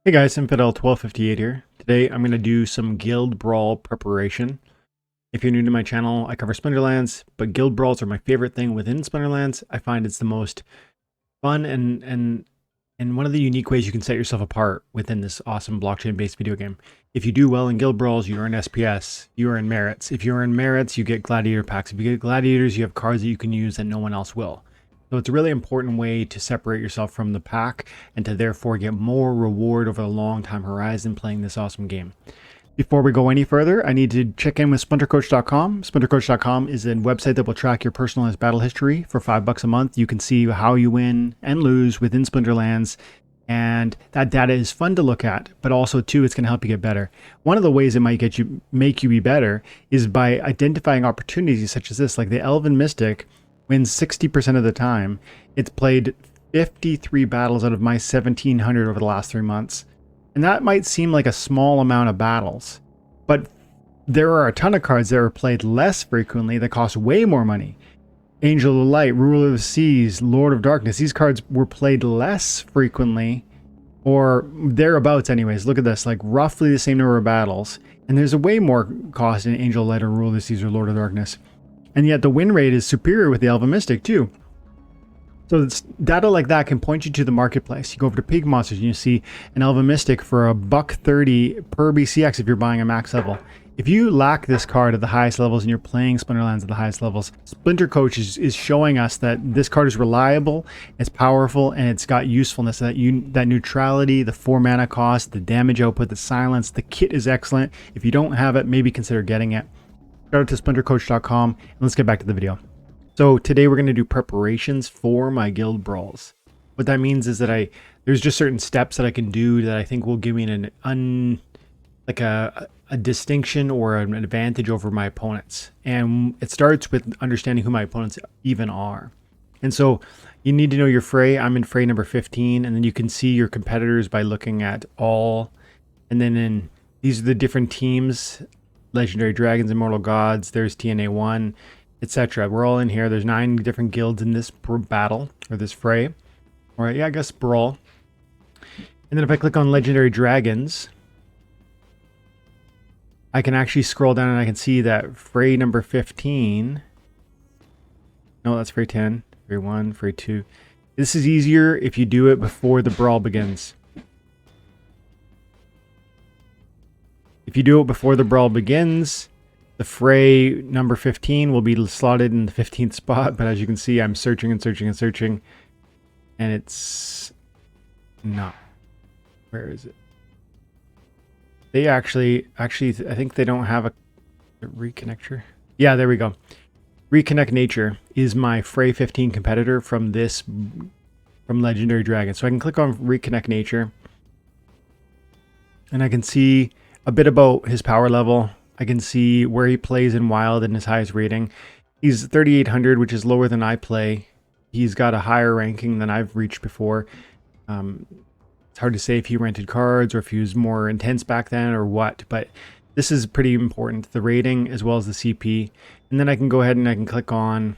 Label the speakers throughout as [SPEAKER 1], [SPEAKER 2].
[SPEAKER 1] Hey guys, Infidel1258 here. Today I'm going to do some guild brawl preparation. If you're new to my channel, I cover Splinterlands, but guild brawls are my favorite thing within Splinterlands. I find it's the most fun and one of the unique ways you can set yourself apart within this awesome blockchain-based video game. If you do well in guild brawls, you earn SPS, you earn merits. If you earn merits, you get gladiator packs. If you get gladiators, you have cards that you can use that no one else will. So it's a really important way to separate yourself from the pack and to therefore get more reward over a long time horizon playing this awesome game. Before we go any further, I need to check in with SplinterCoach.com. SplinterCoach.com is a website that will track your personalized battle history for $5 a month. You can see how you win and lose within Splinterlands, and that data is fun to look at, but also too, it's going to help you get better. One of the ways it might make you be better is by identifying opportunities such as this, like the Elven Mystic wins 60% of the time. It's played 53 battles out of my 1,700 over the last 3 months. And that might seem like a small amount of battles, but there are a ton of cards that are played less frequently that cost way more money. Angel of Light, Ruler of the Seas, Lord of Darkness. These cards were played less frequently, or thereabouts anyways. Look at this, like roughly the same number of battles. And there's a way more cost in Angel of Light or Ruler of the Seas or Lord of Darkness. And yet the win rate is superior with the Elven Mystic too. So it's data like that can point you to the marketplace. You go over to Peak Monsters and you see an Elven Mystic for $1.30 per BCX if you're buying a max level. If you lack this card at the highest levels and you're playing Splinterlands at the highest levels, Splintercoach is showing us that this card is reliable, it's powerful, and it's got usefulness. That neutrality, the 4 mana cost, the damage output, the silence, the kit is excellent. If you don't have it, maybe consider getting it. Go to splintercoach.com and let's get back to the video. So today we're going to do preparations for my guild brawls. What that means is that there's just certain steps that I can do that I think will give me a distinction or an advantage over my opponents. And it starts with understanding who my opponents even are. And so you need to know your fray. I'm in fray number 15, and then you can see your competitors by looking at all. And then these are the different teams: Legendary Dragons, Immortal Gods, there's TNA 1, etc. We're all in here. There's 9 different guilds in this battle, or this fray. Or yeah, I guess brawl. And then if I click on Legendary Dragons, I can actually scroll down and I can see that fray number 15. No, that's fray 10, fray 1, fray 2. This is easier if you do it before the brawl begins. If you do it before the brawl begins, the fray number 15 will be slotted in the 15th spot. But as you can see, I'm searching and searching and searching, and it's not. Where is it? They actually, I think they don't have a reconnector. Yeah, there we go. Reconnect Nature is my fray 15 competitor from Legendary Dragon. So I can click on Reconnect Nature, and I can see a bit about his power level. I can see where he plays in Wild and his highest rating. He's 3,800, which is lower than I play. He's got a higher ranking than I've reached before. It's hard to say if he rented cards or if he was more intense back then or what, but this is pretty important, the rating as well as the CP. And then I can go ahead and I can click on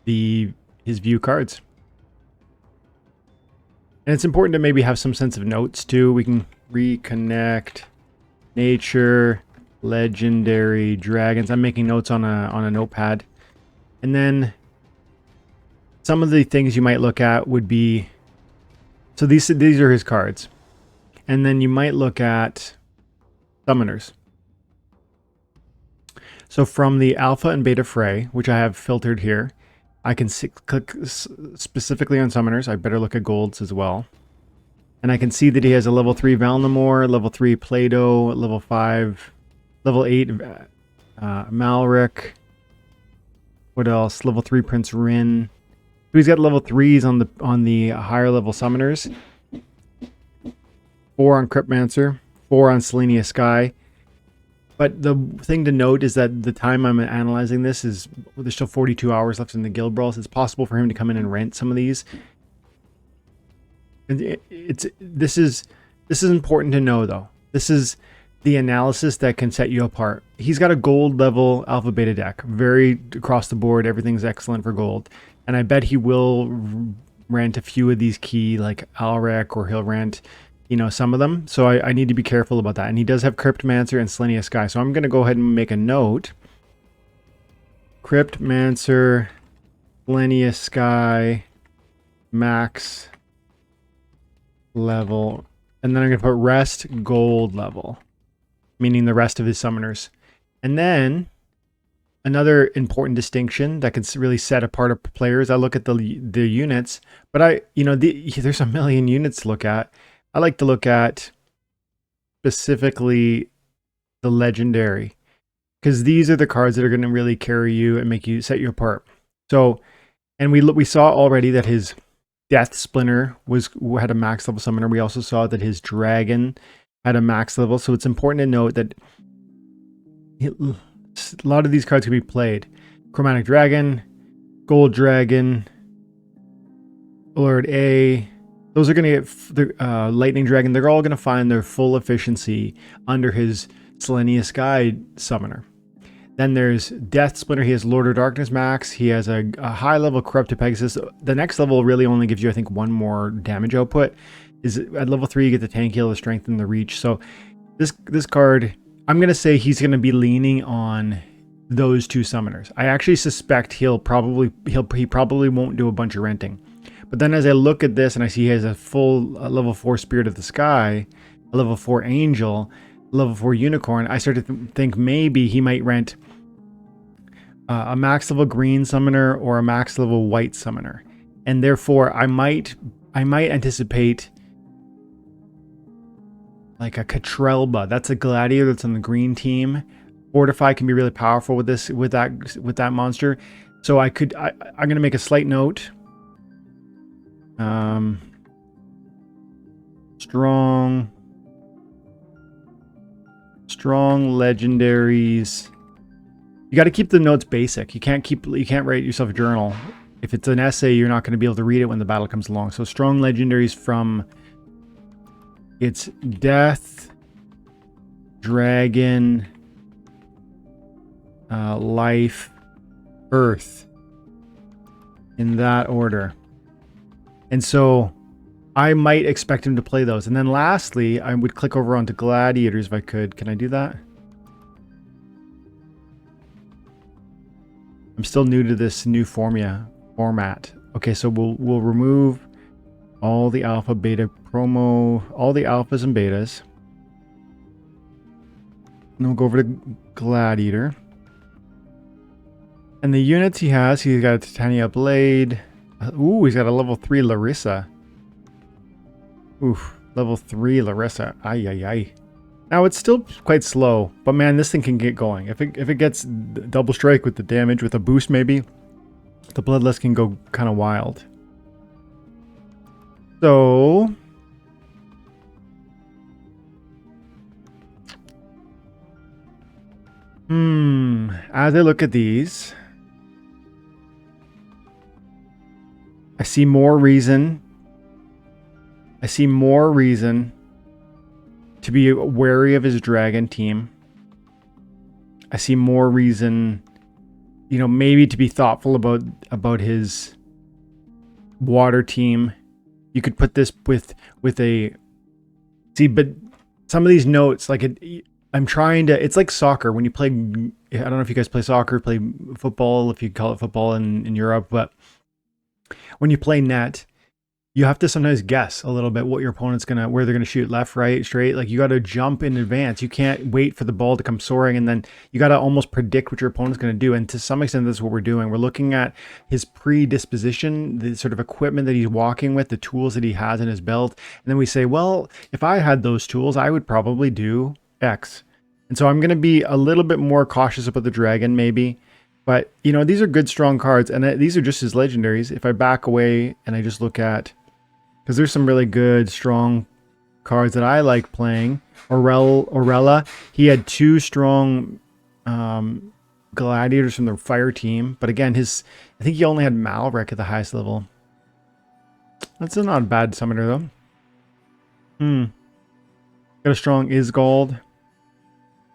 [SPEAKER 1] his view cards. And it's important to maybe have some sense of notes too. We can reconnect Nature, Legendary Dragons. I'm making notes on a notepad. And then some of the things you might look at would be, so these are his cards. And then you might look at summoners. So from the alpha and beta fray, which I have filtered here, I can click specifically on summoners. I better look at golds as well. And I can see that he has a level 3 Valnamore, level 3 Play-Doh, level 5, level 8 Malric. What else? Level 3 Prince Rin. So he's got level 3s on the higher level summoners. 4 on Cryptmancer, 4 on Selenia Sky. But the thing to note is that the time I'm analyzing this is, there's still 42 hours left in the guild brawls. It's possible for him to come in and rent some of these. And this is important to know though. This is the analysis that can set you apart. He's got a gold level alpha beta deck, very across the board. Everything's excellent for gold, and I bet he will rent a few of these key, like Alrek, or he'll rent you know, some of them. So I need to be careful about that. And he does have Cryptmancer and Selenia Sky. So I'm going to go ahead and make a note. Cryptmancer, Selenia Sky, max level. And then I'm going to put rest gold level, meaning the rest of his summoners. And then another important distinction that can really set apart a players. I look at the units, but there's a million units to look at. I like to look at specifically the legendary, because these are the cards that are going to really carry you and make you set you apart. So, and we saw already that his Death Splinter had a max level summoner. We also saw that his Dragon had a max level. So it's important to note that a lot of these cards can be played. Chromatic Dragon, Gold Dragon, Lord A. Those are going to get the Lightning Dragon. They're all going to find their full efficiency under his Selenia Sky summoner. Then there's Death Splinter. He has Lord of Darkness max. He has a high level Corrupted Pegasus. The next level really only gives you, I think, one more damage output. Is at level 3 you get the tank heal, the strength, and the reach. So this card, I'm gonna say he's gonna be leaning on those two summoners. I actually suspect he probably won't do a bunch of renting. But then as I look at this and I see he has a full level 4 Spirit of the Sky, a level 4 Angel, level 4 Unicorn, I start to think maybe he might rent a max level green summoner or a max level white summoner, and therefore I might anticipate like a Catrelba. That's a Gladiator that's on the green team. Fortify can be really powerful with that monster. So I'm gonna make a slight note. Strong legendaries. You got to keep the notes basic. You can't write yourself a journal. If it's an essay, you're not going to be able to read it when the battle comes along. So strong legendaries from it's Death, Dragon, Life, Earth, in that order. And so I might expect him to play those. And then lastly, I would click over onto Gladiators if I could. Can I do that? I'm still new to this new format. Okay, so we'll remove all the alpha, beta, promo, all the alphas and betas. And we'll go over to Gladiator. And the units he's got a Titania Blade. Ooh, he's got a level 3 Larissa. Oof, level 3 Larissa. Ay. Now it's still quite slow, but man, this thing can get going. If it gets double strike with the damage, with a boost maybe, the Bloodlust can go kind of wild. So as I look at these, I see more reason to be wary of his dragon team. I see more reason, maybe to be thoughtful about his water team. You could put this with a but some of these notes, like it's like soccer when you play. I don't know if you guys play soccer, play football, if you call it football in Europe, but when you play net, you have to sometimes guess a little bit what your opponent's where they're gonna shoot, left, right, straight. Like you got to jump in advance. You can't wait for the ball to come soaring, and then you got to almost predict what your opponent's gonna do. And to some extent, that's what we're doing. We're looking at his predisposition, the sort of equipment that he's walking with, the tools that he has in his belt, and then we say, well, if I had those tools, I would probably do X. And so I'm gonna be a little bit more cautious about the dragon, maybe. But these are good, strong cards, and these are just his legendaries. If I back away and I just look at, because there's some really good, strong cards that I like playing. Orella, he had 2 strong gladiators from the fire team. But again, I think he only had Malrek at the highest level. That's not a bad summoner, though. Got a strong Isgald.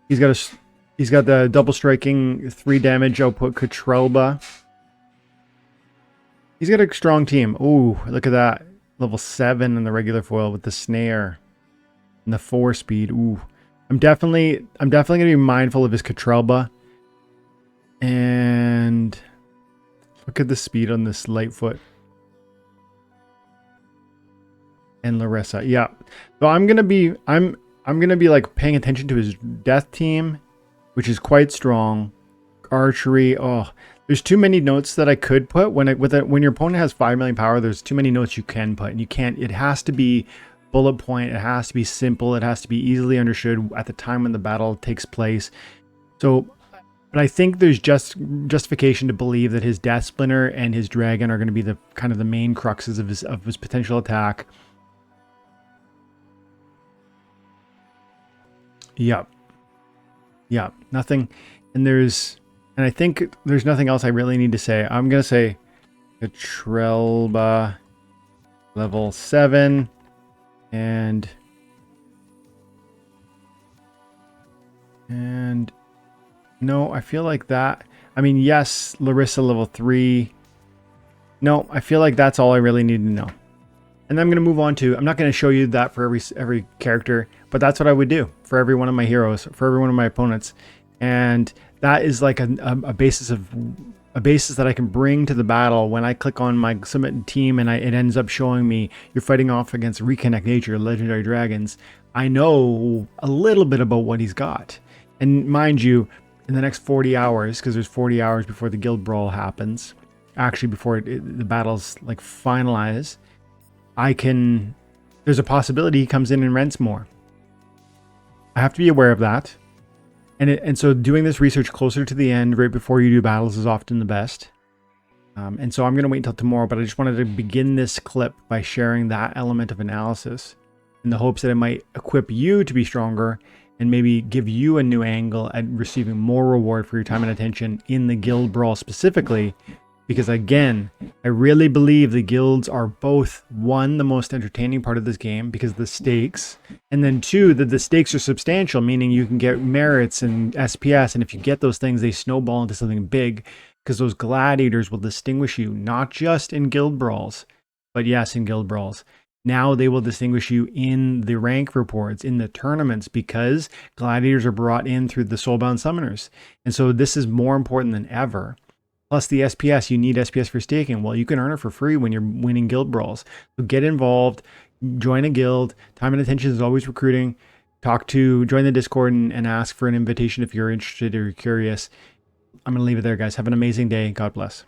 [SPEAKER 1] He's got the double striking 3 damage output Catrelba. He's got a strong team. Ooh, look at that. Level 7 in the regular foil with the snare. And the 4 speed. Ooh. I'm definitely gonna be mindful of his Catrelba. And look at the speed on this Lightfoot. And Larissa. Yeah. So I'm gonna be like paying attention to his death team, which is quite strong. Archery. Oh, there's too many notes that I could put when your opponent has 5 million power. There's too many notes you can put, and you can't. It has to be bullet point. It has to be simple. It has to be easily understood at the time when the battle takes place. So, but I think there's justification to believe that his Death Splinter and his Dragon are going to be the kind of the main cruxes of his potential attack. Yep. Yeah. Nothing. And I think there's nothing else I really need to say. I'm going to say Catrelba level 7 and no, I feel like that. I mean, yes, Larissa level 3. No, I feel like that's all I really need to know. And I'm going to move on to, I'm not going to show you that for every character, but that's what I would do for every one of my heroes, for every one of my opponents. And that is like a basis that I can bring to the battle when I click on my submit team and it ends up showing me you're fighting off against Reconnect Nature, Legendary Dragons. I know a little bit about what he's got. And mind you, in the next 40 hours, because there's 40 hours before the guild brawl happens, actually before the battle's like finalized, there's a possibility he comes in and rents more. I have to be aware of that. And so doing this research closer to the end, right before you do battles, is often the best. And so I'm going to wait until tomorrow, but I just wanted to begin this clip by sharing that element of analysis in the hopes that it might equip you to be stronger and maybe give you a new angle at receiving more reward for your time and attention in the guild brawl specifically. Because again, I really believe the guilds are both, one, the most entertaining part of this game because of the stakes, and then two, that the stakes are substantial, meaning you can get merits and SPS, and if you get those things, they snowball into something big because those gladiators will distinguish you, not just in guild brawls, but yes, in guild brawls. Now they will distinguish you in the rank reports, in the tournaments, because gladiators are brought in through the soulbound summoners. And so this is more important than ever. Plus the SPS, you need SPS for staking. Well, you can earn it for free when you're winning guild brawls. So get involved, join a guild. Time and attention is always recruiting. Join the Discord and ask for an invitation if you're interested or curious. I'm going to leave it there, guys. Have an amazing day. God bless.